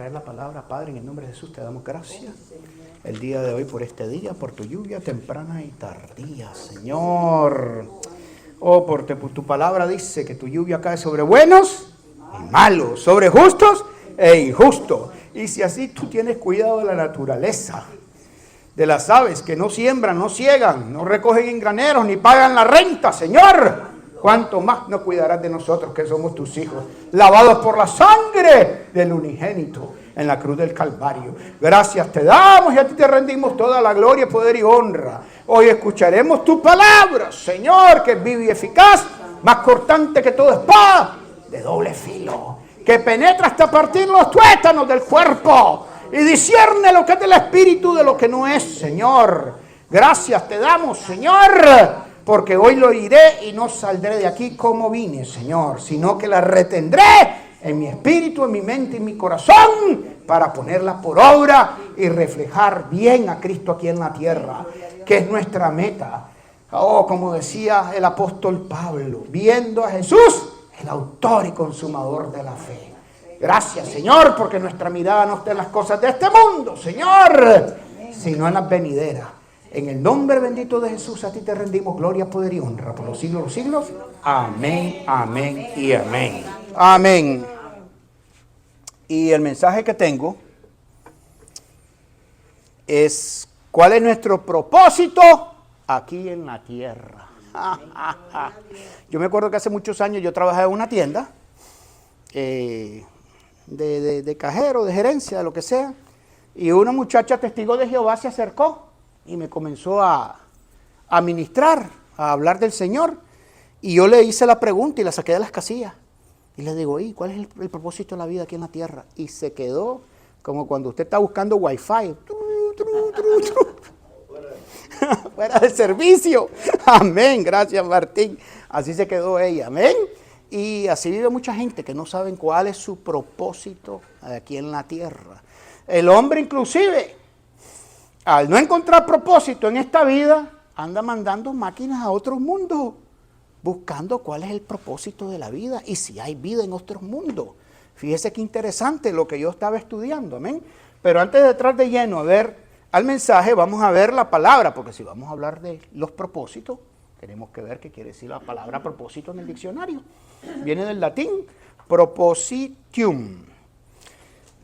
traer la palabra. Padre, en el nombre de Jesús te damos gracias el día de hoy por este día, por tu lluvia temprana y tardía, Señor. Oh, por tu palabra dice que tu lluvia cae sobre buenos y malos, sobre justos e injustos. Y si así tú tienes cuidado de la naturaleza, de las aves que no siembran, no ciegan, no recogen en graneros, ni pagan la renta, Señor, ¿cuánto más no cuidarás de nosotros que somos tus hijos, lavados por la sangre del unigénito en la cruz del Calvario? Gracias te damos y a ti te rendimos toda la gloria, poder y honra. Hoy escucharemos tu palabra, Señor, que es viva y eficaz, más cortante que toda espada de doble filo, que penetra hasta partir los tuétanos del cuerpo y discierne lo que es del espíritu de lo que no es, Señor. Gracias te damos, Señor, porque hoy lo iré y no saldré de aquí como vine, Señor, sino que la retendré en mi espíritu, en mi mente y en mi corazón para ponerla por obra y reflejar bien a Cristo aquí en la tierra, que es nuestra meta. Oh, como decía el apóstol Pablo, viendo a Jesús, el autor y consumador de la fe. Gracias, Señor, porque nuestra mirada no está en las cosas de este mundo, Señor, sino en las venideras. En el nombre bendito de Jesús, a ti te rendimos gloria, poder y honra por los siglos de los siglos. Amén, amén y amén. Amén. Y el mensaje que tengo es: ¿cuál es nuestro propósito aquí en la tierra? Yo me acuerdo que hace muchos años yo trabajaba en una tienda de cajero, de gerencia, de lo que sea, y una muchacha testigo de Jehová se acercó y me comenzó a ministrar, a hablar del Señor, y yo le hice la pregunta y la saqué de las casillas y le digo: ¿y cuál es el propósito de la vida aquí en la tierra? Y se quedó como cuando usted está buscando wifi, fuera de servicio. Amén, gracias Martín. Así se quedó ella, amén. Y así vive mucha gente que no saben cuál es su propósito aquí en la tierra. El hombre inclusive, al no encontrar propósito en esta vida, anda mandando máquinas a otros mundos, buscando cuál es el propósito de la vida y si hay vida en otros mundos. Fíjese qué interesante lo que yo estaba estudiando, amén. Pero antes de entrar de lleno a ver al mensaje, vamos a ver la palabra, porque si vamos a hablar de los propósitos, tenemos que ver qué quiere decir la palabra propósito en el diccionario. Viene del latín propositium.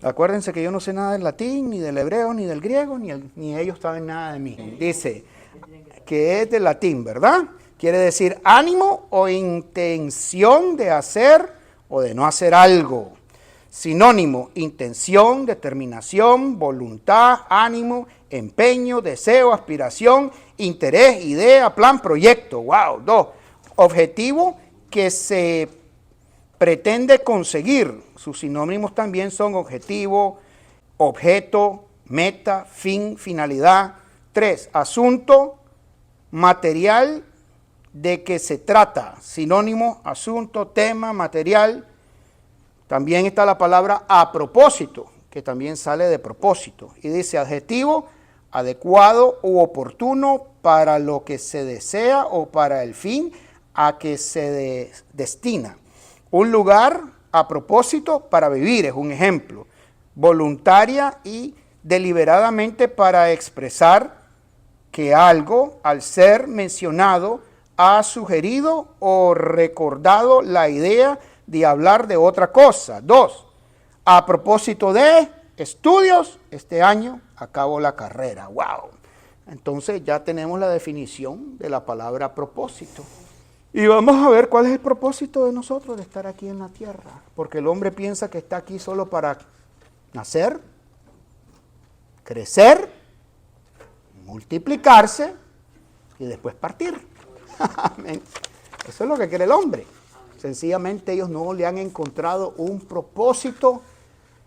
Acuérdense que yo no sé nada del latín, ni del hebreo, ni del griego, ni ellos saben nada de mí. Dice que es del latín, ¿verdad? Quiere decir ánimo o intención de hacer o de no hacer algo. Sinónimo: intención, determinación, voluntad, ánimo, empeño, deseo, aspiración, interés, idea, plan, proyecto. Wow. 2. Objetivo que se pretende conseguir. Sus sinónimos también son objetivo, objeto, meta, fin, finalidad. 3. Asunto, material de que se trata. Sinónimo: asunto, tema, material. También está la palabra a propósito, que también sale de propósito. Y dice adjetivo: adecuado u oportuno para lo que se desea o para el fin a que se destina. Un lugar a propósito para vivir, es un ejemplo. Voluntaria y deliberadamente para expresar que algo, al ser mencionado, ha sugerido o recordado la idea de hablar de otra cosa. 2. A propósito de estudios, este año acabo la carrera. ¡Wow! Entonces ya tenemos la definición de la palabra propósito. Y vamos a ver cuál es el propósito de nosotros de estar aquí en la tierra. Porque el hombre piensa que está aquí solo para nacer, crecer, multiplicarse y después partir. Amén. Eso es lo que quiere el hombre. Sencillamente ellos no le han encontrado un propósito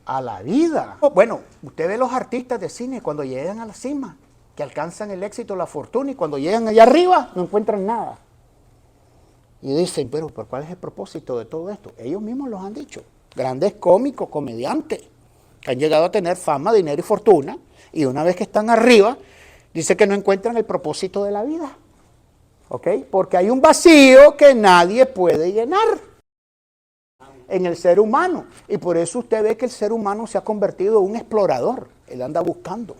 a la vida. Bueno, usted ve los artistas de cine cuando llegan a la cima, que alcanzan el éxito, la fortuna, y cuando llegan allá arriba no encuentran nada. Y dicen: pero ¿cuál es el propósito de todo esto? Ellos mismos los han dicho. Grandes cómicos, comediantes, que han llegado a tener fama, dinero y fortuna, y una vez que están arriba, dice que no encuentran el propósito de la vida. ¿Ok? Porque hay un vacío que nadie puede llenar. en el ser humano. Y por eso usted ve que el ser humano se ha convertido en un explorador. Él anda buscando.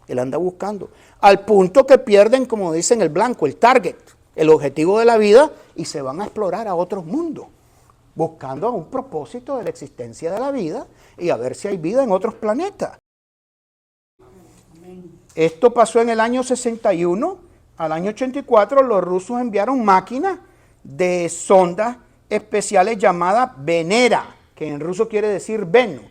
Él anda buscando. Al punto que pierden, como dicen el blanco, el target, el objetivo de la vida, y se van a explorar a otros mundos, buscando un propósito de la existencia de la vida y a ver si hay vida en otros planetas. Esto pasó en el año 61. Al año 84 los rusos enviaron máquinas de sondas especiales llamadas Venera, que en ruso quiere decir Venus.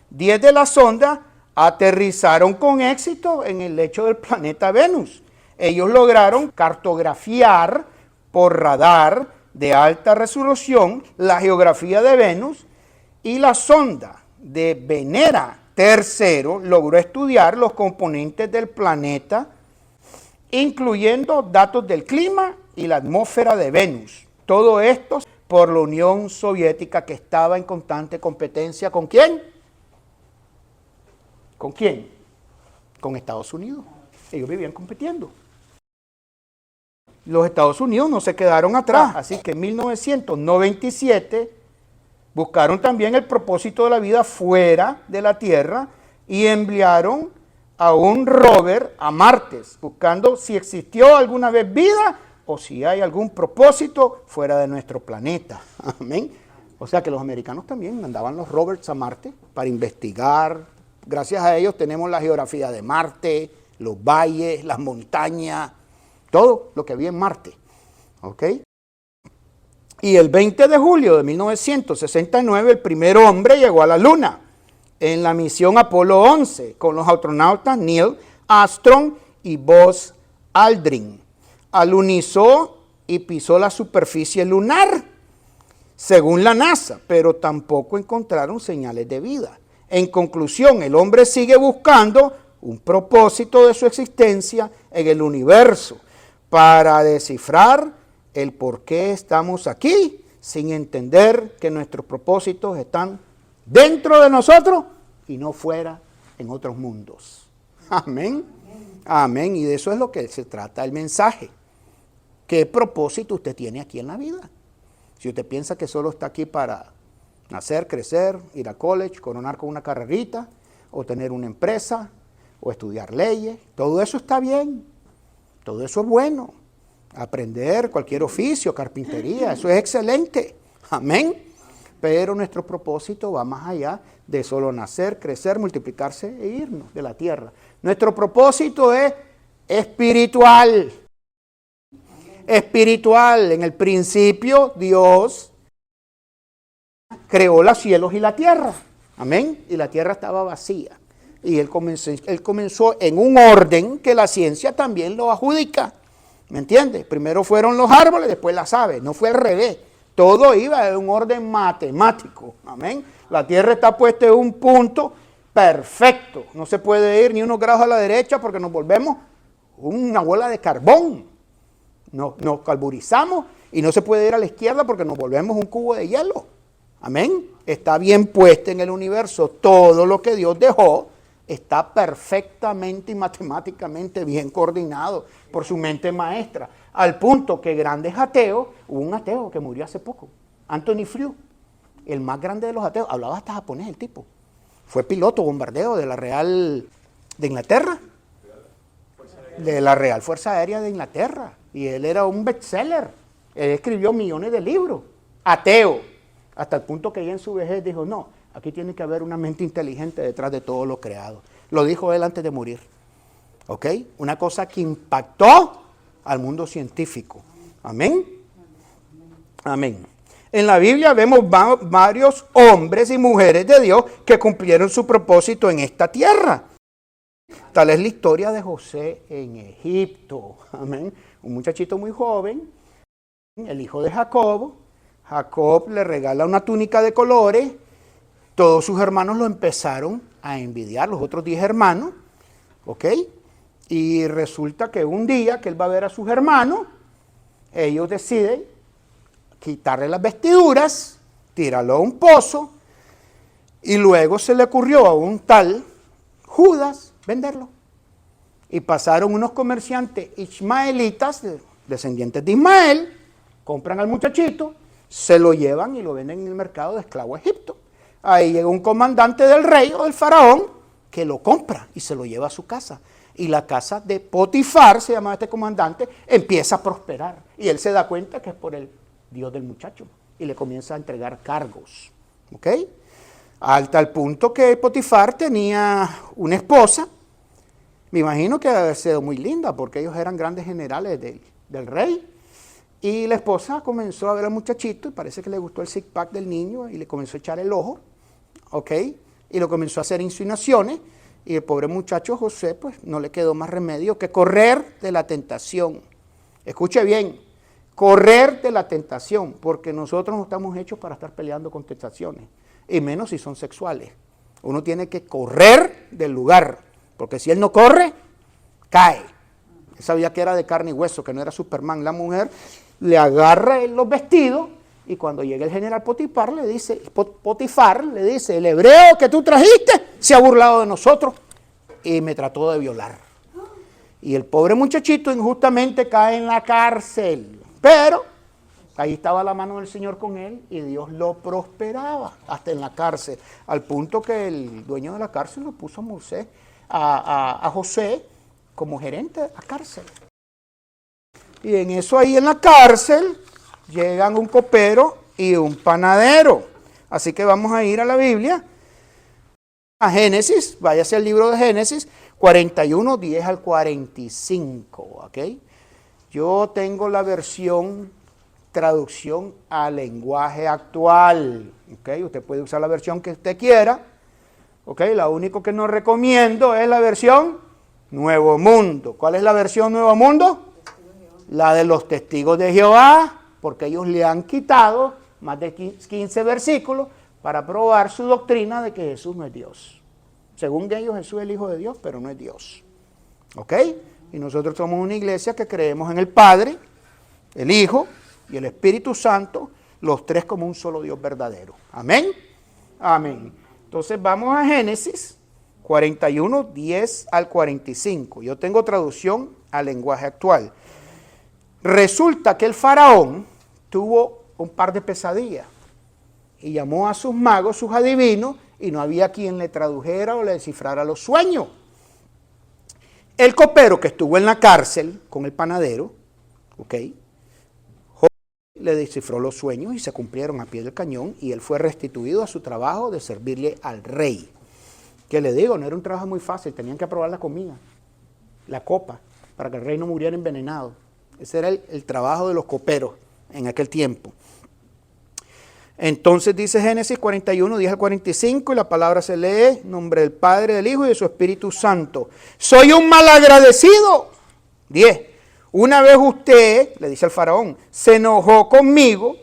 10 de las sondas aterrizaron con éxito en el lecho del planeta Venus. Ellos lograron cartografiar por radar de alta resolución la geografía de Venus, y la sonda de Venera tercero logró estudiar los componentes del planeta, incluyendo datos del clima y la atmósfera de Venus. Todo esto por la Unión Soviética, que estaba en constante competencia ¿con quién? ¿Con quién? Con Estados Unidos. Ellos vivían compitiendo. Los Estados Unidos no se quedaron atrás, así que en 1997 buscaron también el propósito de la vida fuera de la Tierra y enviaron a un rover a Marte, buscando si existió alguna vez vida o si hay algún propósito fuera de nuestro planeta. Amén. O sea que los americanos también mandaban los rovers a Marte para investigar. Gracias a ellos tenemos la geografía de Marte, los valles, las montañas, todo lo que había en Marte. ¿Ok? Y el 20 de julio de 1969 el primer hombre llegó a la Luna en la misión Apolo 11 con los astronautas Neil Armstrong y Buzz Aldrin. Alunizó y pisó la superficie lunar, según la NASA, pero tampoco encontraron señales de vida. En conclusión, el hombre sigue buscando un propósito de su existencia en el universo para descifrar el por qué estamos aquí, sin entender que nuestros propósitos están dentro de nosotros y no fuera en otros mundos. Amén. Amén. Y de eso es lo que se trata el mensaje. ¿Qué propósito usted tiene aquí en la vida? Si usted piensa que solo está aquí para nacer, crecer, ir a college, coronar con una carrerita, o tener una empresa, o estudiar leyes, todo eso está bien, todo eso es bueno. Aprender cualquier oficio, carpintería, eso es excelente. Amén. Pero nuestro propósito va más allá de solo nacer, crecer, multiplicarse e irnos de la tierra. Nuestro propósito es espiritual. Espiritual. En el principio Dios creó los cielos y la tierra. Amén. Y la tierra estaba vacía. Y él comenzó en un orden que la ciencia también lo adjudica. ¿Me entiendes? Primero fueron los árboles, después las aves. No fue al revés. Todo iba en un orden matemático. Amén. La tierra está puesta en un punto perfecto. No se puede ir ni unos grados a la derecha porque nos volvemos una bola de carbón. Nos carburizamos, y no se puede ir a la izquierda porque nos volvemos un cubo de hielo. Amén. Está bien puesta en el universo. Todo lo que Dios dejó está perfectamente y matemáticamente bien coordinado por su mente maestra. Al punto que grandes ateos, hubo un ateo que murió hace poco, Anthony Flew, el más grande de los ateos, hablaba hasta japonés el tipo. Fue piloto bombardeo de la Real de Inglaterra, de la Real Fuerza Aérea de Inglaterra. Y él era un bestseller. Él escribió millones de libros. Ateo. Hasta el punto que ella en su vejez dijo, no, aquí tiene que haber una mente inteligente detrás de todo lo creado. Lo dijo él antes de morir. ¿Ok? Una cosa que impactó al mundo científico. Amén. Amén. En la Biblia vemos varios hombres y mujeres de Dios que cumplieron su propósito en esta tierra. Tal es la historia de José en Egipto. Amén. Un muchachito muy joven, el hijo de Jacob. Jacob le regala una túnica de colores. Todos sus hermanos lo empezaron a envidiar, los otros 10 hermanos. ¿Ok? Y resulta que un día que él va a ver a sus hermanos, ellos deciden quitarle las vestiduras, tirarlo a un pozo, y luego se le ocurrió a un tal Judas venderlo. Y pasaron unos comerciantes ismaelitas, descendientes de Ismael, compran al muchachito, se lo llevan y lo venden en el mercado de esclavo a Egipto. Ahí llega un comandante del rey o del faraón que lo compra y se lo lleva a su casa. Y la casa de Potifar, se llama este comandante, empieza a prosperar. Y él se da cuenta que es por el Dios del muchacho. Y le comienza a entregar cargos. ¿Ok? Al tal punto que Potifar tenía una esposa. Me imagino que debe haber sido muy linda porque ellos eran grandes generales del rey. Y la esposa comenzó a ver al muchachito y parece que le gustó el six pack del niño y le comenzó a echar el ojo. ¿Ok? Y lo comenzó a hacer insinuaciones. Y el pobre muchacho José, pues, no le quedó más remedio que correr de la tentación. Escuche bien, correr de la tentación, porque nosotros no estamos hechos para estar peleando con tentaciones, y menos si son sexuales. Uno tiene que correr del lugar, porque si él no corre, cae. Él sabía que era de carne y hueso, que no era Superman. La mujer le agarra los vestidos, y cuando llega el general Potifar le dice, el hebreo que tú trajiste se ha burlado de nosotros y me trató de violar. Y el pobre muchachito injustamente cae en la cárcel. Pero ahí estaba la mano del Señor con él y Dios lo prosperaba hasta en la cárcel. Al punto que el dueño de la cárcel lo puso a José como gerente a cárcel. Y en eso ahí en la cárcel llegan un copero y un panadero. Así que vamos a ir a la Biblia, a Génesis, váyase al libro de Génesis, 41, 10 al 45, ¿ok? Yo tengo la traducción al lenguaje actual, ¿ok? Usted puede usar la versión que usted quiera, ¿ok? La único que no recomiendo es la versión Nuevo Mundo. ¿Cuál es la versión Nuevo Mundo? La de los testigos de Jehová, porque ellos le han quitado más de 15 versículos para probar su doctrina de que Jesús no es Dios. Según ellos, Jesús es el Hijo de Dios, pero no es Dios. ¿Ok? Y nosotros somos una iglesia que creemos en el Padre, el Hijo y el Espíritu Santo, los tres como un solo Dios verdadero. Amén. Amén. Entonces vamos a Génesis 41, 10 al 45. Yo tengo traducción al lenguaje actual. Resulta que el faraón tuvo un par de pesadillas y llamó a sus magos, sus adivinos, y no había quien le tradujera o le descifrara los sueños. El copero que estuvo en la cárcel con el panadero, ¿ok? Le descifró los sueños y se cumplieron a pie del cañón y él fue restituido a su trabajo de servirle al rey. Que le digo, no era un trabajo muy fácil, tenían que probar la comida, la copa, para que el rey no muriera envenenado. Ese era el trabajo de los coperos en aquel tiempo. Entonces dice Génesis 41, 10 al 45, y la palabra se lee, en nombre del Padre, del Hijo y de su Espíritu Santo. Soy un malagradecido. 10. Una vez usted, le dice al faraón, se enojó conmigo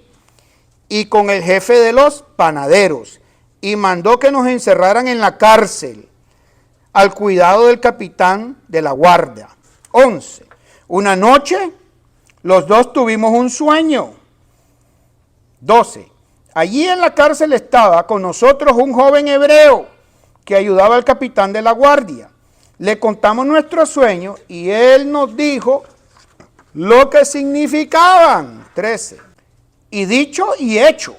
y con el jefe de los panaderos y mandó que nos encerraran en la cárcel al cuidado del capitán de la guardia. 11. Una noche los dos tuvimos un sueño. 12. Allí en la cárcel estaba con nosotros un joven hebreo que ayudaba al capitán de la guardia. Le contamos nuestro sueño y él nos dijo lo que significaban. 13. Y dicho y hecho,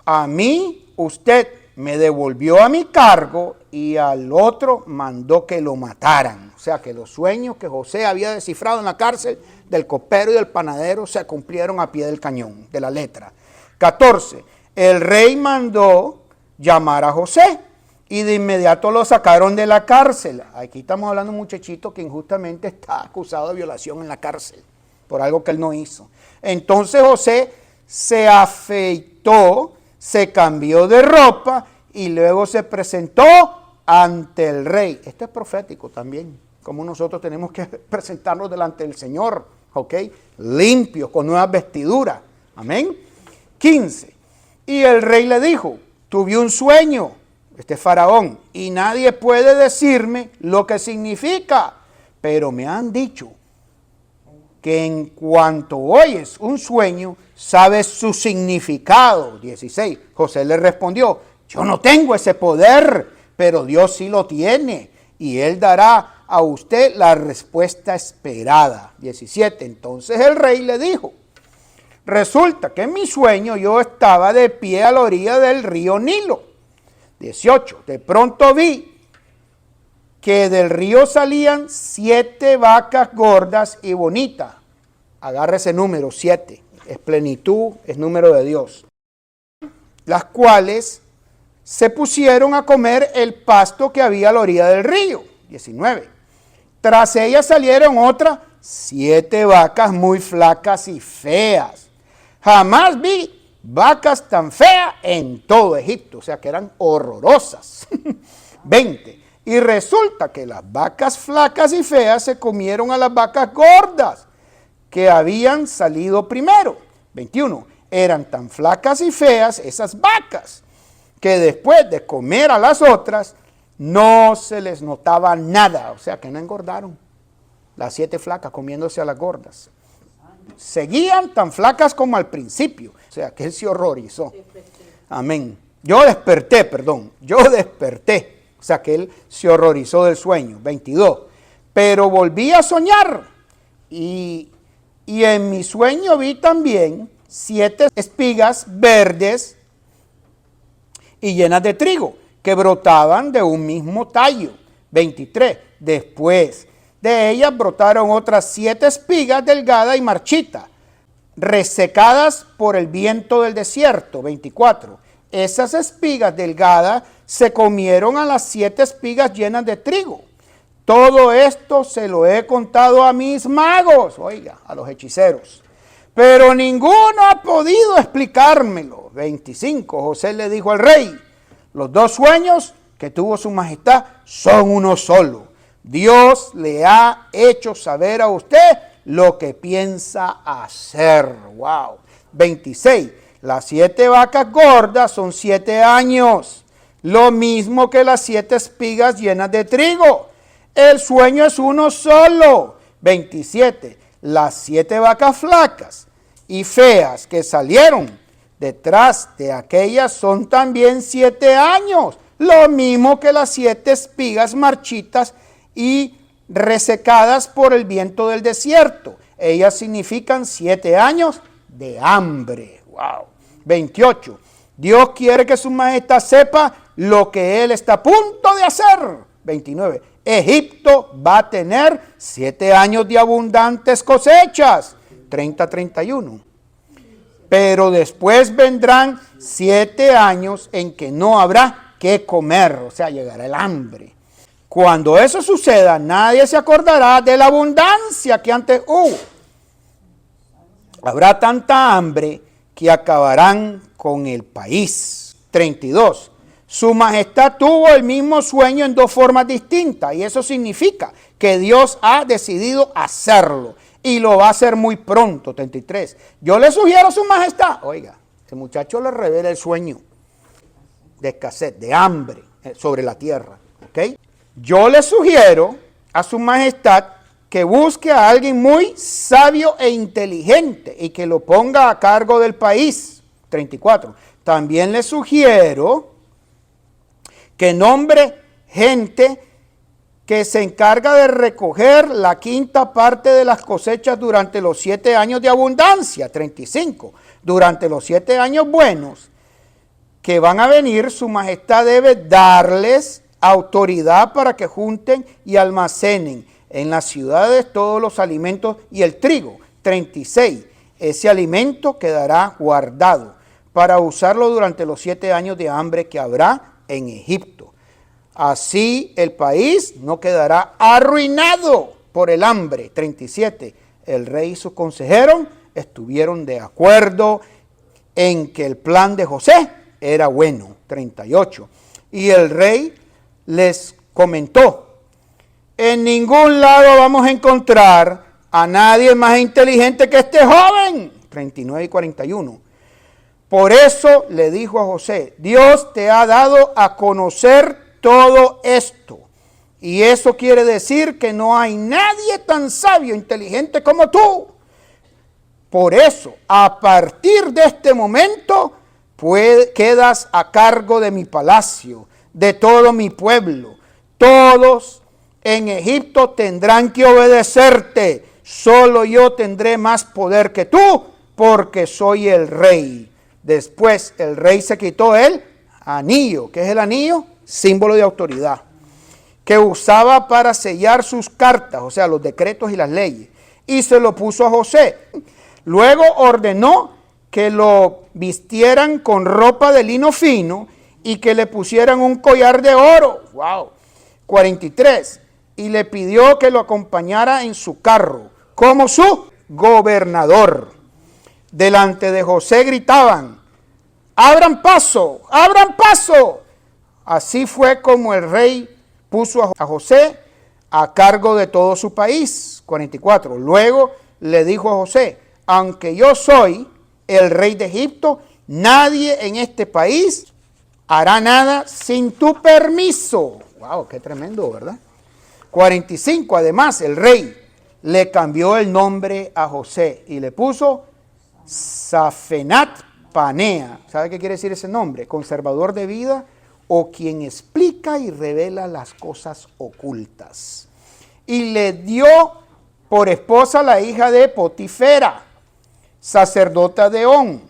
a mí usted me devolvió a mi cargo y al otro mandó que lo mataran. O sea que los sueños que José había descifrado en la cárcel del copero y del panadero se cumplieron a pie del cañón, de la letra. 14. El rey mandó llamar a José y de inmediato lo sacaron de la cárcel. Aquí estamos hablando de un muchachito que injustamente está acusado de violación en la cárcel por algo que él no hizo. Entonces José se afeitó, se cambió de ropa y luego se presentó ante el rey. Esto es profético también, como nosotros tenemos que presentarnos delante del Señor, ¿ok? Limpios, con nuevas vestiduras. Amén. 15. Y el rey le dijo, tuve un sueño, este faraón, y nadie puede decirme lo que significa, pero me han dicho que en cuanto oyes un sueño, sabes su significado. 16. José le respondió, yo no tengo ese poder, pero Dios sí lo tiene, y Él dará a usted la respuesta esperada. 17. Entonces el rey le dijo, Resulta que en mi sueño yo estaba de pie a la orilla del río Nilo. 18. De pronto vi que del río salían 7 vacas gordas y bonitas. Agarra ese número, 7. Es plenitud, es número de Dios. Las cuales se pusieron a comer el pasto que había a la orilla del río. 19. Tras ellas salieron otras 7 vacas muy flacas y feas. Jamás vi vacas tan feas en todo Egipto, o sea que eran horrorosas. 20. Y resulta que las vacas flacas y feas se comieron a las vacas gordas que habían salido primero. 21. Eran tan flacas y feas esas vacas que después de comer a las otras no se les notaba nada, o sea que no engordaron. Las 7 flacas comiéndose a las gordas. Seguían tan flacas como al principio, o sea que él se horrorizó. Amén. Yo desperté, o sea que él se horrorizó del sueño. 22. Pero volví a soñar y en mi sueño vi también 7 espigas verdes y llenas de trigo que brotaban de un mismo tallo. 23. Después de ellas brotaron otras 7 espigas delgadas y marchitas, resecadas por el viento del desierto. 24. Esas espigas delgadas se comieron a las 7 espigas llenas de trigo. Todo esto se lo he contado a mis magos, oiga, a los hechiceros, pero ninguno ha podido explicármelo. 25. José le dijo al rey: los 2 sueños que tuvo su majestad son uno solo. Dios le ha hecho saber a usted lo que piensa hacer. Wow. 26. Las 7 vacas gordas son 7 años, lo mismo que las 7 espigas llenas de trigo. El sueño es uno solo. 27. Las 7 vacas flacas y feas que salieron detrás de aquellas son también 7 años, lo mismo que las 7 espigas marchitas y resecadas por el viento del desierto. Ellas significan 7 años de hambre. Wow. 28. Dios quiere que su majestad sepa lo que él está a punto de hacer. 29. Egipto va a tener 7 años de abundantes cosechas. 30-31. Pero después vendrán 7 años en que no habrá que comer, o sea, llegará el hambre. Cuando eso suceda, nadie se acordará de la abundancia que antes hubo. Habrá tanta hambre que acabarán con el país. 32. Su majestad tuvo el mismo sueño en 2 formas distintas, y eso significa que Dios ha decidido hacerlo y lo va a hacer muy pronto. 33. Yo le sugiero a su majestad, oiga, ese muchacho le revela el sueño de escasez, de hambre sobre la tierra, ¿ok? Yo le sugiero a su majestad que busque a alguien muy sabio e inteligente y que lo ponga a cargo del país. 34. También le sugiero que nombre gente que se encarga de recoger la 5ª parte de las cosechas durante los 7 años de abundancia. 35. Durante los 7 años buenos que van a venir, su majestad debe darles autoridad para que junten y almacenen en las ciudades todos los alimentos y el trigo. 36. Ese alimento quedará guardado para usarlo durante los 7 años de hambre que habrá en Egipto. Así el país no quedará arruinado por el hambre. 37. El rey y sus consejeros estuvieron de acuerdo en que el plan de José era bueno. 38. Y el rey les comentó: en ningún lado vamos a encontrar a nadie más inteligente que este joven. 39 y 41. Por eso le dijo a José: Dios te ha dado a conocer todo esto. Y eso quiere decir que no hay nadie tan sabio e inteligente como tú. Por eso, a partir de este momento, quedas a cargo de mi palacio, de todo mi pueblo. Todos en Egipto tendrán que obedecerte. Solo yo tendré más poder que tú porque soy el rey. Después el rey se quitó el anillo. ¿Qué es el anillo? Símbolo de autoridad, que usaba para sellar sus cartas, o sea, los decretos y las leyes, y se lo puso a José. Luego ordenó que lo vistieran con ropa de lino fino y que le pusieran un collar de oro. ¡Wow! 43. Y le pidió que lo acompañara en su carro como su gobernador. Delante de José gritaban: ¡abran paso! ¡Abran paso! Así fue como el rey puso a José a cargo de todo su país. 44. Luego le dijo a José: aunque yo soy el rey de Egipto, nadie en este país hará nada sin tu permiso. Wow, qué tremendo, ¿verdad? 45. Además, el rey le cambió el nombre a José y le puso Safenat Panea. ¿Sabe qué quiere decir ese nombre? Conservador de vida, o quien explica y revela las cosas ocultas. Y le dio por esposa la hija de Potifera, sacerdota de On,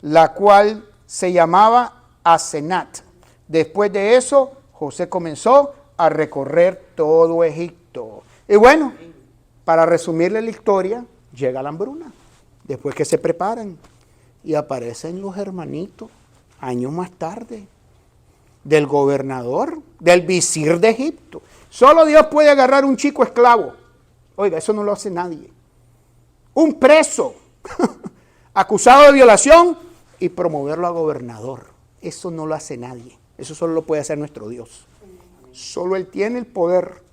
la cual se llamaba Asenat. Después de eso, José comenzó a recorrer todo Egipto. Y bueno, para resumirle la historia, llega la hambruna. Después que se preparan y aparecen los hermanitos, años más tarde, del gobernador, del visir de Egipto. Solo Dios puede agarrar un chico esclavo. Oiga, eso no lo hace nadie. Un preso acusado de violación y promoverlo a gobernador. Eso no lo hace nadie. Eso solo lo puede hacer nuestro Dios. Solo Él tiene el poder.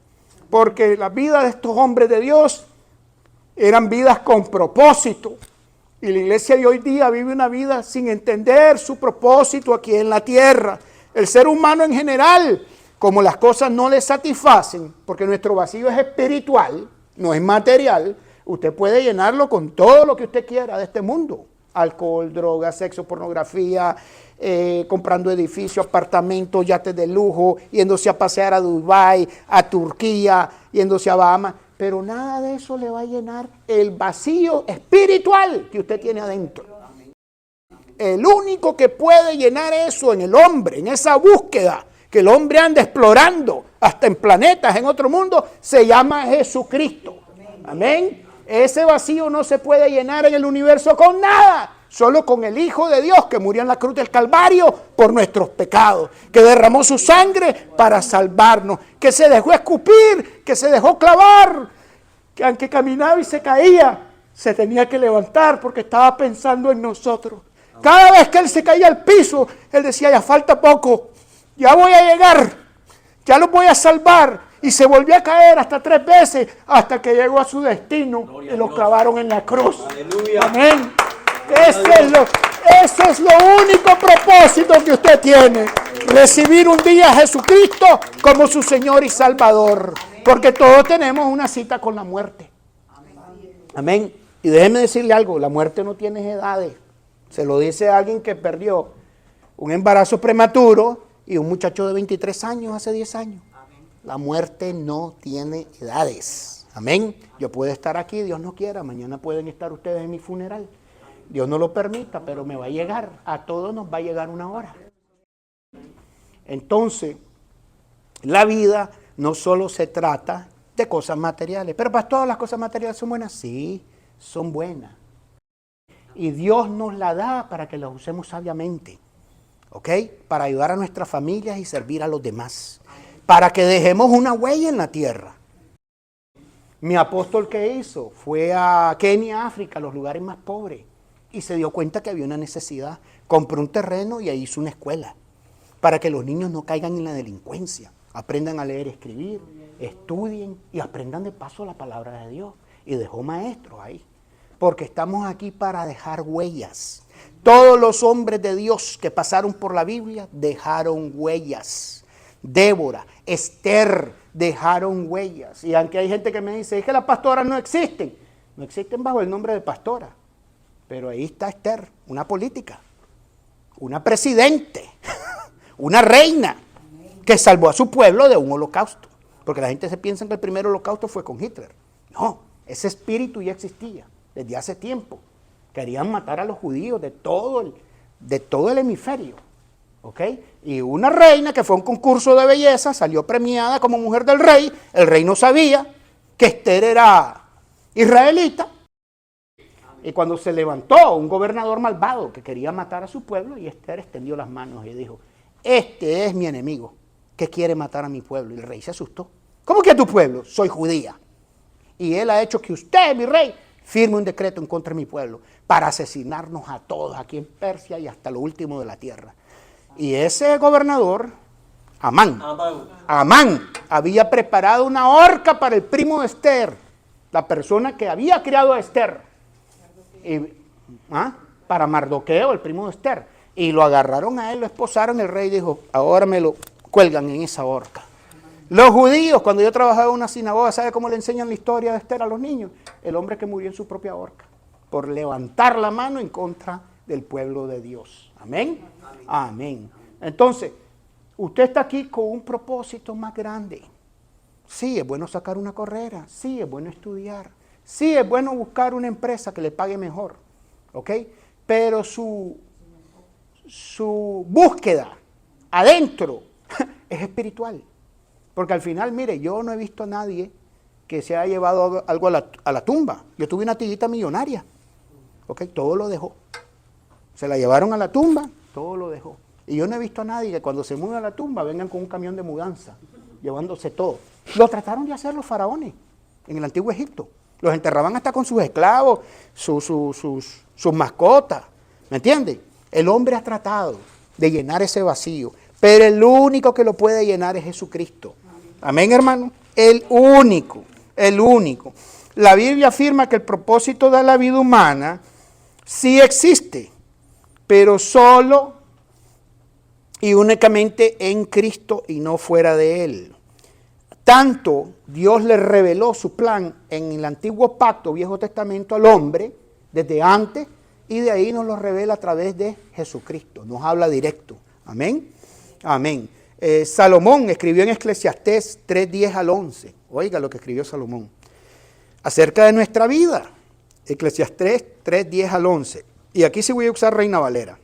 Porque la vida de estos hombres de Dios eran vidas con propósito. Y la iglesia de hoy día vive una vida sin entender su propósito aquí en la tierra. El ser humano en general, como las cosas no le satisfacen, porque nuestro vacío es espiritual, no es material, usted puede llenarlo con todo lo que usted quiera de este mundo. Alcohol, drogas, sexo, pornografía, comprando edificios, apartamentos, yates de lujo, yéndose a pasear a Dubái, a Turquía, yéndose a Bahamas. Pero nada de eso le va a llenar el vacío espiritual que usted tiene adentro. El único que puede llenar eso en el hombre, en esa búsqueda que el hombre anda explorando, hasta en planetas, en otro mundo, se llama Jesucristo. Amén. Ese vacío no se puede llenar en el universo con nada, solo con el Hijo de Dios que murió en la cruz del Calvario por nuestros pecados, que derramó su sangre para salvarnos, que se dejó escupir, que se dejó clavar, que aunque caminaba y se caía, se tenía que levantar porque estaba pensando en nosotros. Cada vez que él se caía al piso, él decía: ya falta poco, ya voy a llegar, ya los voy a salvar. Y se volvió a caer hasta 3 veces hasta que llegó a su destino y lo clavaron en la cruz. Aleluya. Amén. Ese es lo único propósito que usted tiene. Recibir un día a Jesucristo como su Señor y Salvador. Porque todos tenemos una cita con la muerte. Amén. Y déjeme decirle algo, la muerte no tiene edades. Se lo dice a alguien que perdió un embarazo prematuro y un muchacho de 23 años hace 10 años. La muerte no tiene edades. Amén. Yo puedo estar aquí, Dios no quiera. Mañana pueden estar ustedes en mi funeral. Dios no lo permita, pero me va a llegar. A todos nos va a llegar una hora. Entonces, la vida no solo se trata de cosas materiales. Pero pastor, ¿las cosas materiales son buenas? Sí, son buenas. Y Dios nos la da para que las usemos sabiamente. ¿Ok? Para ayudar a nuestras familias y servir a los demás. Para que dejemos una huella en la tierra. Mi apóstol, ¿qué hizo? Fue a Kenia, África, los lugares más pobres, y se dio cuenta que había una necesidad. Compró un terreno y ahí hizo una escuela, para que los niños no caigan en la delincuencia. Aprendan a leer y escribir, estudien y aprendan de paso la palabra de Dios. Y dejó maestros ahí, porque estamos aquí para dejar huellas. Todos los hombres de Dios que pasaron por la Biblia dejaron huellas. Débora, Esther dejaron huellas. Y aunque hay gente que me dice, es que las pastoras no existen. No existen bajo el nombre de pastora. Pero ahí está Esther, una política, una presidente, una reina que salvó a su pueblo de un holocausto. Porque la gente se piensa que el primer holocausto fue con Hitler. No, ese espíritu ya existía desde hace tiempo. Querían matar a los judíos de todo el hemisferio. ¿Ok? Y una reina que fue a un concurso de belleza, salió premiada como mujer del rey. El rey no sabía que Esther era israelita. Y cuando se levantó un gobernador malvado que quería matar a su pueblo, y Esther extendió las manos y dijo, este es mi enemigo que quiere matar a mi pueblo. Y el rey se asustó. ¿Cómo que a tu pueblo? Soy judía. Y él ha hecho que usted, mi rey, firme un decreto en contra de mi pueblo para asesinarnos a todos aquí en Persia y hasta lo último de la tierra. Y ese gobernador, Amán, había preparado una horca para el primo de Esther, la persona que había criado a Esther, para Mardoqueo, el primo de Esther. Y lo agarraron a él, lo esposaron, el rey dijo, ahora me lo cuelgan en esa horca. Los judíos, cuando yo trabajaba en una sinagoga, ¿sabe cómo le enseñan la historia de Esther a los niños? El hombre que murió en su propia horca, por levantar la mano en contra del pueblo de Dios. Amén. Amén. Entonces, usted está aquí con un propósito más grande. Sí, es bueno sacar una carrera. Sí, es bueno estudiar. Sí, es bueno buscar una empresa que le pague mejor. ¿Ok? Pero su búsqueda adentro es espiritual. Porque al final, mire, yo no he visto a nadie que se haya llevado algo a la tumba. Yo tuve una tiguita millonaria. ¿Ok? Todo lo dejó. Se la llevaron a la tumba, todo lo dejó. Y yo no he visto a nadie que cuando se muda a la tumba vengan con un camión de mudanza, llevándose todo. Lo trataron de hacer los faraones en el antiguo Egipto. Los enterraban hasta con sus esclavos, sus mascotas. ¿Me entiende? El hombre ha tratado de llenar ese vacío, pero el único que lo puede llenar es Jesucristo. Amén, hermano. El único, el único. La Biblia afirma que el propósito de la vida humana sí existe, pero solo y únicamente en Cristo y no fuera de Él. Tanto Dios le reveló su plan en el antiguo pacto, Viejo Testamento, al hombre, desde antes, y de ahí nos lo revela a través de Jesucristo. Nos habla directo. Amén. Amén. Salomón escribió en Eclesiastés 3:10 al 11. Oiga lo que escribió Salomón. Acerca de nuestra vida. Eclesiastés 3:10 al 11. Y aquí sí voy a usar Reina Valera.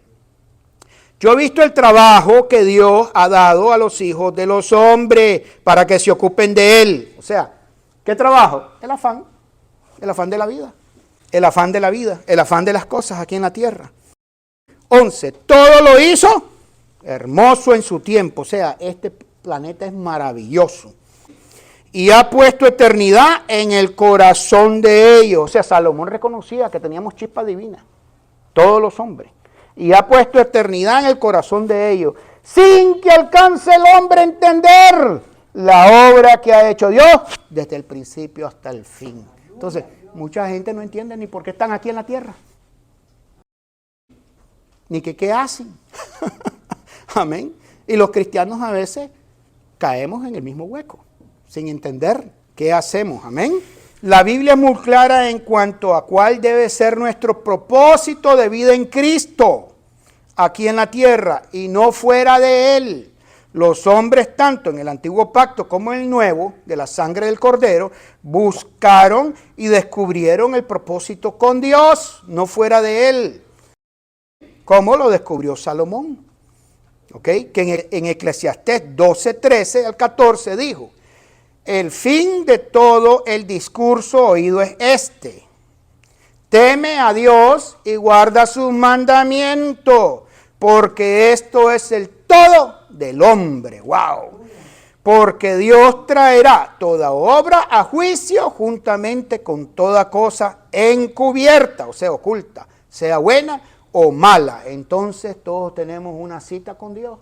Yo he visto el trabajo que Dios ha dado a los hijos de los hombres para que se ocupen de él. O sea, ¿qué trabajo? El afán de la vida. El afán de la vida, el afán de las cosas aquí en la tierra. 11. Todo lo hizo hermoso en su tiempo. O sea, este planeta es maravilloso. Y ha puesto eternidad en el corazón de ellos. O sea, Salomón reconocía que teníamos chispa divina. Todos los hombres. Y ha puesto eternidad en el corazón de ellos, sin que alcance el hombre a entender la obra que ha hecho Dios desde el principio hasta el fin. Entonces, mucha gente no entiende ni por qué están aquí en la tierra, ni que qué hacen. Amén. Y los cristianos a veces caemos en el mismo hueco, sin entender qué hacemos. Amén. La Biblia es muy clara en cuanto a cuál debe ser nuestro propósito de vida en Cristo, aquí en la tierra y no fuera de Él. Los hombres, tanto en el antiguo pacto como en el nuevo, de la sangre del Cordero, buscaron y descubrieron el propósito con Dios, no fuera de Él, como lo descubrió Salomón. ¿Ok? Que en Eclesiastés 12:13 al 14 dijo, el fin de todo el discurso oído es este: teme a Dios y guarda sus mandamientos, porque esto es el todo del hombre. ¡Wow! Porque Dios traerá toda obra a juicio juntamente con toda cosa encubierta, o sea, oculta, sea buena o mala. Entonces todos tenemos una cita con Dios.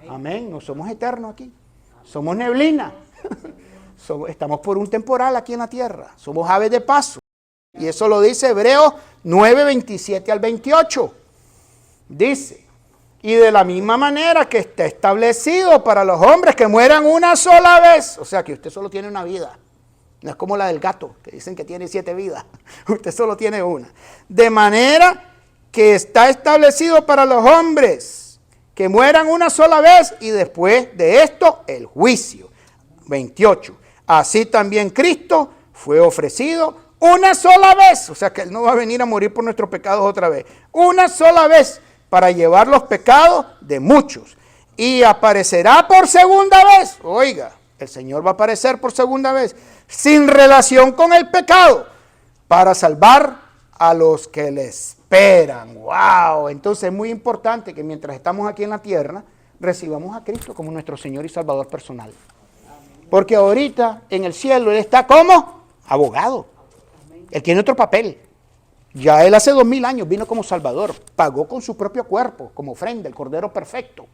Amén. No somos eternos aquí. Somos neblina. Estamos por un temporal aquí en la tierra. Somos aves de paso. Y eso lo dice Hebreos 9:27 al 28. Dice, y de la misma manera que está establecido para los hombres que mueran una sola vez. O sea que usted solo tiene una vida. No es como la del gato, que dicen que tiene 7 vidas. Usted solo tiene una. De manera que está establecido para los hombres que mueran una sola vez y después de esto el juicio. 28. Así también Cristo fue ofrecido una sola vez. O sea que Él no va a venir a morir por nuestros pecados otra vez. Una sola vez para llevar los pecados de muchos. Y aparecerá por segunda vez. Oiga, el Señor va a aparecer por segunda vez. Sin relación con el pecado. Para salvar a los que le esperan. ¡Wow! Entonces es muy importante que mientras estamos aquí en la tierra, recibamos a Cristo como nuestro Señor y Salvador personal. Porque ahorita en el cielo Él está como abogado. Él tiene otro papel. Ya Él hace 2000 años vino como Salvador. Pagó con su propio cuerpo, como ofrenda, el Cordero perfecto.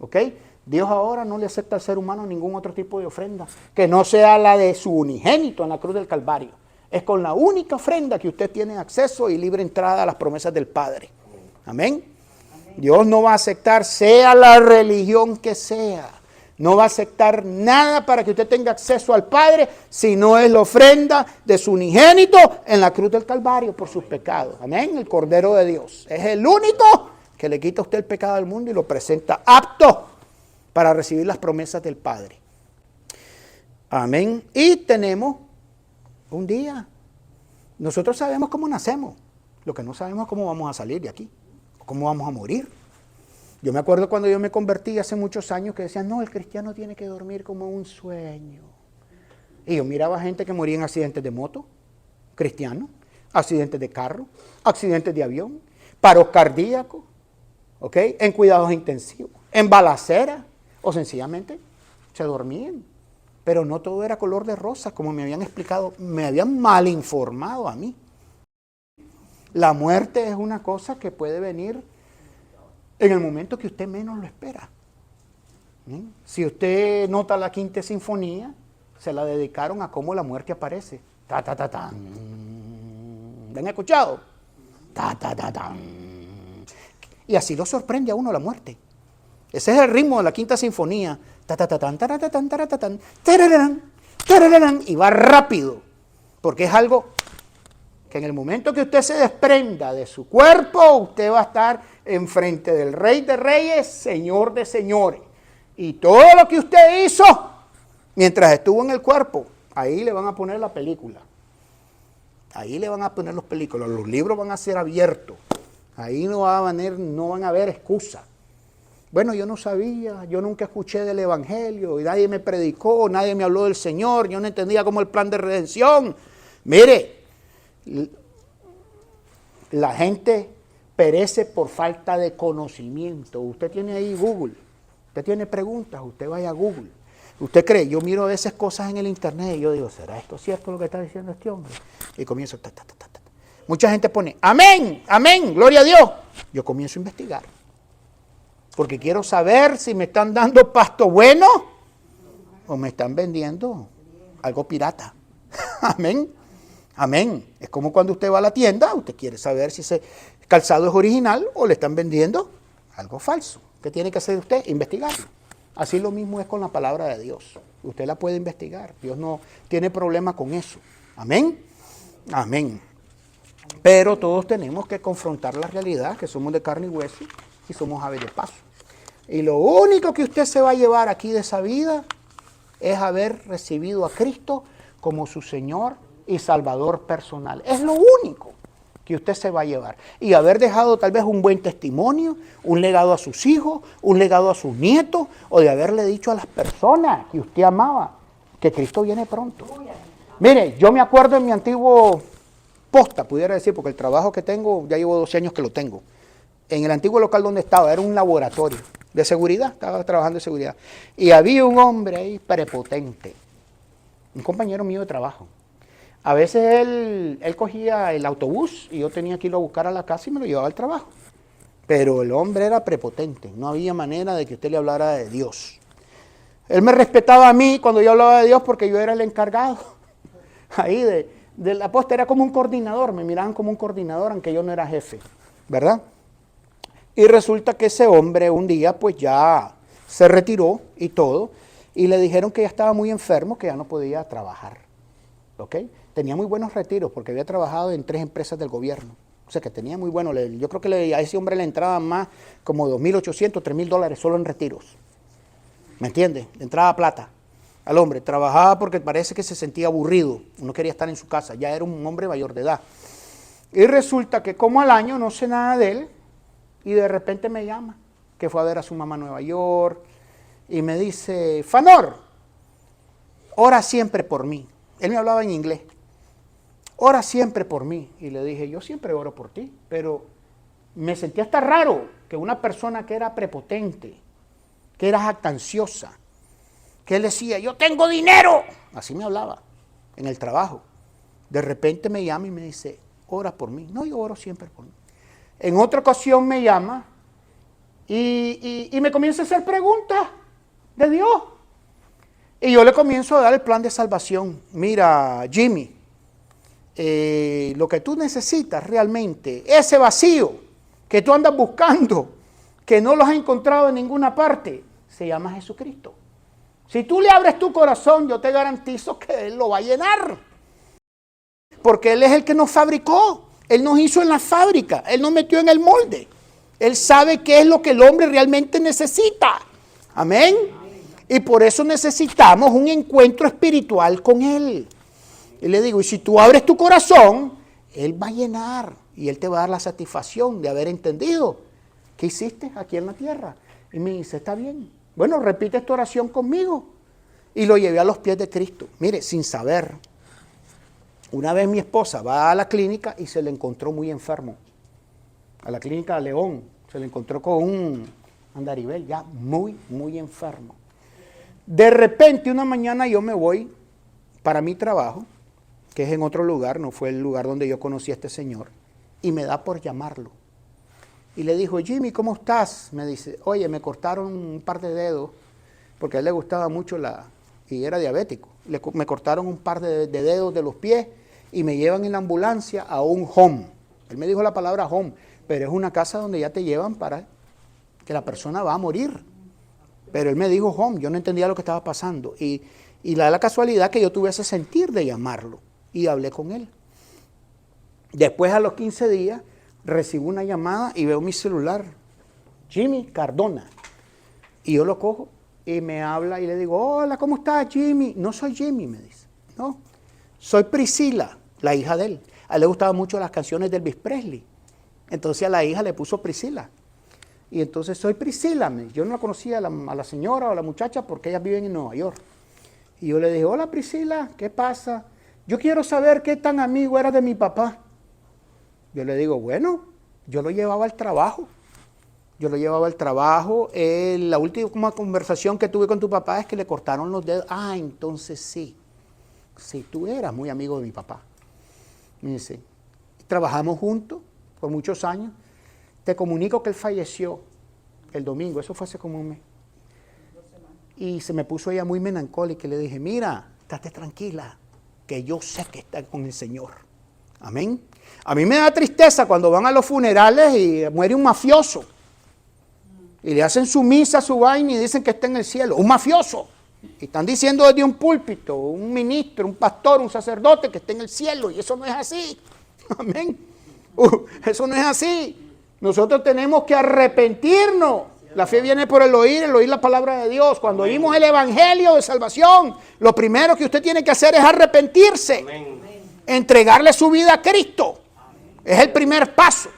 ¿Ok? Dios ahora no le acepta al ser humano ningún otro tipo de ofrenda que no sea la de su unigénito en la cruz del Calvario. Es con la única ofrenda que usted tiene acceso y libre entrada a las promesas del Padre. Amén. Dios no va a aceptar, sea la religión que sea. No va a aceptar nada para que usted tenga acceso al Padre si no es la ofrenda de su unigénito en la cruz del Calvario por sus pecados. Amén. El Cordero de Dios. Es el único que le quita a usted el pecado del mundo y lo presenta apto para recibir las promesas del Padre. Amén. Y tenemos un día. Nosotros sabemos cómo nacemos. Lo que no sabemos es cómo vamos a salir de aquí. Cómo vamos a morir. Yo me acuerdo cuando yo me convertí hace muchos años que decían, no, el cristiano tiene que dormir como un sueño. Y yo miraba gente que moría en accidentes de moto, cristianos, accidentes de carro, accidentes de avión, paros cardíacos, ¿ok? En cuidados intensivos, en balaceras, o sencillamente se dormían. Pero no todo era color de rosa, como me habían explicado, me habían mal informado a mí. La muerte es una cosa que puede venir en el momento que usted menos lo espera. ¿Sí? Si usted nota la Quinta Sinfonía, se la dedicaron a cómo la muerte aparece. Ta, ta, ta, tan. ¿La han escuchado? Ta, ta, ta, tan. Y así lo sorprende a uno la muerte. Ese es el ritmo de la Quinta Sinfonía. Ta, ta, ta, tan, ta, ta, tan, ta, ta, tan, tararán, tararán, y va rápido. Porque es algo que en el momento que usted se desprenda de su cuerpo, usted va a estar enfrente del Rey de Reyes, Señor de Señores. Y todo lo que usted hizo mientras estuvo en el cuerpo, ahí le van a poner la película. Ahí le van a poner las películas. Los libros van a ser abiertos. Ahí no van a haber excusas. Bueno, yo no sabía, yo nunca escuché del Evangelio, y nadie me predicó, nadie me habló del Señor, yo no entendía cómo el plan de redención. Mire, la gente perece por falta de conocimiento. Usted tiene ahí Google, usted tiene preguntas, usted vaya a Google. Usted cree, yo miro a veces cosas en el internet y yo digo, ¿será esto cierto lo que está diciendo este hombre? Y comienzo, ta, ta, ta, ta, ta. Mucha gente pone, amén, amén, gloria a Dios. Yo comienzo a investigar, porque quiero saber si me están dando pasto bueno o me están vendiendo algo pirata. Amén. Amén. Es como cuando usted va a la tienda, usted quiere saber si ese calzado es original o le están vendiendo algo falso. ¿Qué tiene que hacer usted? Investigarlo. Así lo mismo es con la palabra de Dios. Usted la puede investigar. Dios no tiene problema con eso. Amén. Amén. Pero todos tenemos que confrontar la realidad, que somos de carne y hueso y somos aves de paso. Y lo único que usted se va a llevar aquí de esa vida es haber recibido a Cristo como su Señor y Salvador personal. Es lo único que usted se va a llevar. Y haber dejado tal vez un buen testimonio, un legado a sus hijos, un legado a sus nietos, o de haberle dicho a las personas que usted amaba que Cristo viene pronto. Mire, yo me acuerdo en mi antiguo posta, pudiera decir, porque el trabajo que tengo, ya llevo 12 años que lo tengo. En el antiguo local donde estaba, era un laboratorio de seguridad, estaba trabajando de seguridad. Y había un hombre ahí prepotente, un compañero mío de trabajo. A veces él cogía el autobús y yo tenía que irlo a buscar a la casa y me lo llevaba al trabajo. Pero el hombre era prepotente, no había manera de que usted le hablara de Dios. Él me respetaba a mí cuando yo hablaba de Dios porque yo era el encargado. Ahí de la posta era como un coordinador, me miraban como un coordinador aunque yo no era jefe, ¿verdad? Y resulta que ese hombre un día pues ya se retiró y todo, y le dijeron que ya estaba muy enfermo, que ya no podía trabajar, ¿ok? Tenía muy buenos retiros porque había trabajado en 3 empresas del gobierno, o sea que tenía muy bueno, yo creo que a ese hombre le entraban más como $2,800, $3,000 solo en retiros, ¿me entiende? Le entraba plata al hombre. Trabajaba porque parece que se sentía aburrido, no quería estar en su casa, ya era un hombre mayor de edad. Y resulta que como al año no sé nada de él y de repente me llama, que fue a ver a su mamá a Nueva York y me dice, Fanor, ora siempre por mí. Él me hablaba en inglés. Ora siempre por mí. Y le dije, yo siempre oro por ti, pero me sentía hasta raro que una persona que era prepotente, que era jactanciosa, que él decía, yo tengo dinero. Así me hablaba en el trabajo. De repente me llama y me dice, ora por mí. No, yo oro siempre por mí. En otra ocasión me llama y me comienza a hacer preguntas de Dios. Y yo le comienzo a dar el plan de salvación. Mira, Jimmy, lo que tú necesitas realmente, ese vacío que tú andas buscando, que no lo has encontrado en ninguna parte, se llama Jesucristo. Si tú le abres tu corazón, yo te garantizo que Él lo va a llenar. Porque Él es el que nos fabricó. Él nos hizo en la fábrica. Él nos metió en el molde. Él sabe qué es lo que el hombre realmente necesita. Amén. Y por eso necesitamos un encuentro espiritual con Él. Y le digo, y si tú abres tu corazón, Él va a llenar. Y Él te va a dar la satisfacción de haber entendido qué hiciste aquí en la tierra. Y me dice, está bien. Bueno, repite esta oración conmigo. Y lo llevé a los pies de Cristo. Mire, sin saber. Una vez mi esposa va a la clínica y se le encontró muy enfermo. A la clínica de León. Se le encontró con un andaribel ya muy, muy enfermo. De repente, una mañana yo me voy para mi trabajo, que es en otro lugar, no fue el lugar donde yo conocí a este señor, y me da por llamarlo. Y le dijo, Jimmy, ¿cómo estás? Me dice, oye, me cortaron un par de dedos, porque a él le gustaba mucho y era diabético. Me cortaron un par de dedos de los pies y me llevan en la ambulancia a un home. Él me dijo la palabra home, pero es una casa donde ya te llevan para que la persona va a morir. Pero él me dijo home, yo no entendía lo que estaba pasando. Y la casualidad que yo tuve ese sentir de llamarlo y hablé con él. Después, a los 15 días, recibo una llamada y veo mi celular. Jimmy Cardona. Y yo lo cojo y me habla y le digo, hola, ¿cómo estás, Jimmy? No soy Jimmy, me dice. No, soy Priscila, la hija de él. A él le gustaban mucho las canciones de Elvis Presley. Entonces a la hija le puso Priscila. Y entonces soy Priscila. Yo no la conocía a la señora o a la muchacha porque ellas viven en Nueva York. Y yo le dije, hola Priscila, ¿qué pasa? Yo quiero saber qué tan amigo era de mi papá. Yo le digo, bueno, yo lo llevaba al trabajo. Yo lo llevaba al trabajo. La última conversación que tuve con tu papá es que le cortaron los dedos. Ah, entonces sí. Sí, tú eras muy amigo de mi papá. Me dice, trabajamos juntos por muchos años. Te comunico que él falleció el domingo. Eso fue hace como un mes. Y se me puso ella muy melancólica y le dije, mira, estate tranquila, que yo sé que está con el Señor. Amén. A mí me da tristeza cuando van a los funerales y muere un mafioso. Y le hacen su misa, su vaina y dicen que está en el cielo. Un mafioso. Y están diciendo desde un púlpito, un ministro, un pastor, un sacerdote que está en el cielo. Y eso no es así. Amén. Eso no es así. Nosotros tenemos que arrepentirnos. La fe viene por el oír la palabra de Dios. Cuando oímos el evangelio de salvación, lo primero que usted tiene que hacer es arrepentirse. Amén. Entregarle su vida a Cristo. Es el primer paso.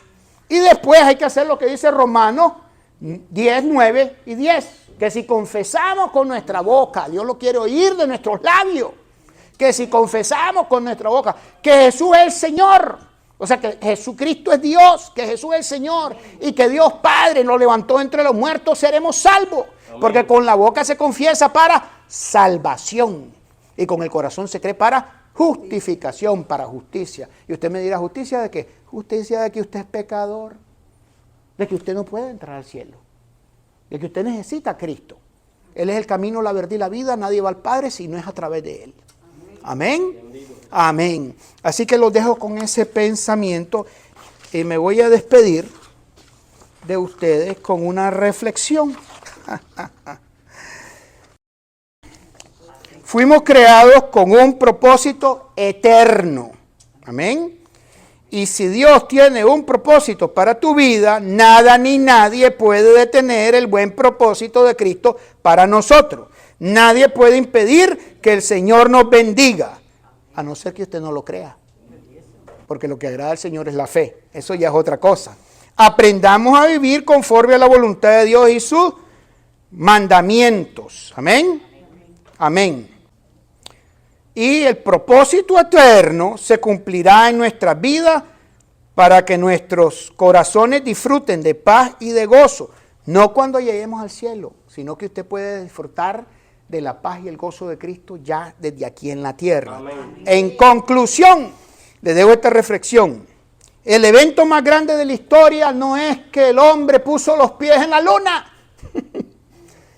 Y después hay que hacer lo que dice Romanos 10, 9 y 10. Que si confesamos con nuestra boca, Dios lo quiere oír de nuestros labios. Que si confesamos con nuestra boca que Jesús es el Señor. O sea, que Jesucristo es Dios, que Jesús es el Señor y que Dios Padre nos levantó entre los muertos, seremos salvos. Amén. Porque con la boca se confiesa para salvación y con el corazón se cree para justificación, para justicia. Y usted me dirá, ¿justicia de qué? Justicia de que usted es pecador, de que usted no puede entrar al cielo, de que usted necesita a Cristo. Él es el camino, la verdad y la vida, nadie va al Padre si no es a través de Él. Amén. Amén. Así que los dejo con ese pensamiento y me voy a despedir de ustedes con una reflexión. Fuimos creados con un propósito eterno. Amén. Y si Dios tiene un propósito para tu vida, nada ni nadie puede detener el buen propósito de Cristo para nosotros. Nadie puede impedir que el Señor nos bendiga, a no ser que usted no lo crea. Porque lo que agrada al Señor es la fe. Eso ya es otra cosa. Aprendamos a vivir conforme a la voluntad de Dios y sus mandamientos. Amén. Amén. Y el propósito eterno se cumplirá en nuestras vidas para que nuestros corazones disfruten de paz y de gozo. No cuando lleguemos al cielo, sino que usted puede disfrutar de la paz y el gozo de Cristo ya desde aquí en la tierra. Amén. En conclusión, le debo esta reflexión. El evento más grande de la historia no es que el hombre puso los pies en la luna,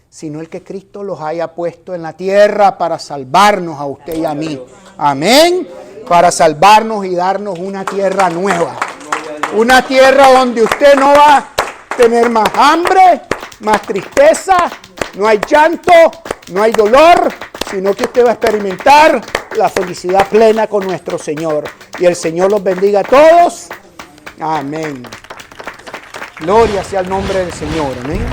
sino el que Cristo los haya puesto en la tierra para salvarnos a usted y a mí. Amén. Para salvarnos y darnos una tierra nueva. Una tierra donde usted no va a tener más hambre, más tristeza, no hay llanto, no hay dolor, sino que usted va a experimentar la felicidad plena con nuestro Señor. Y el Señor los bendiga a todos. Amén. Gloria sea el nombre del Señor. Amén.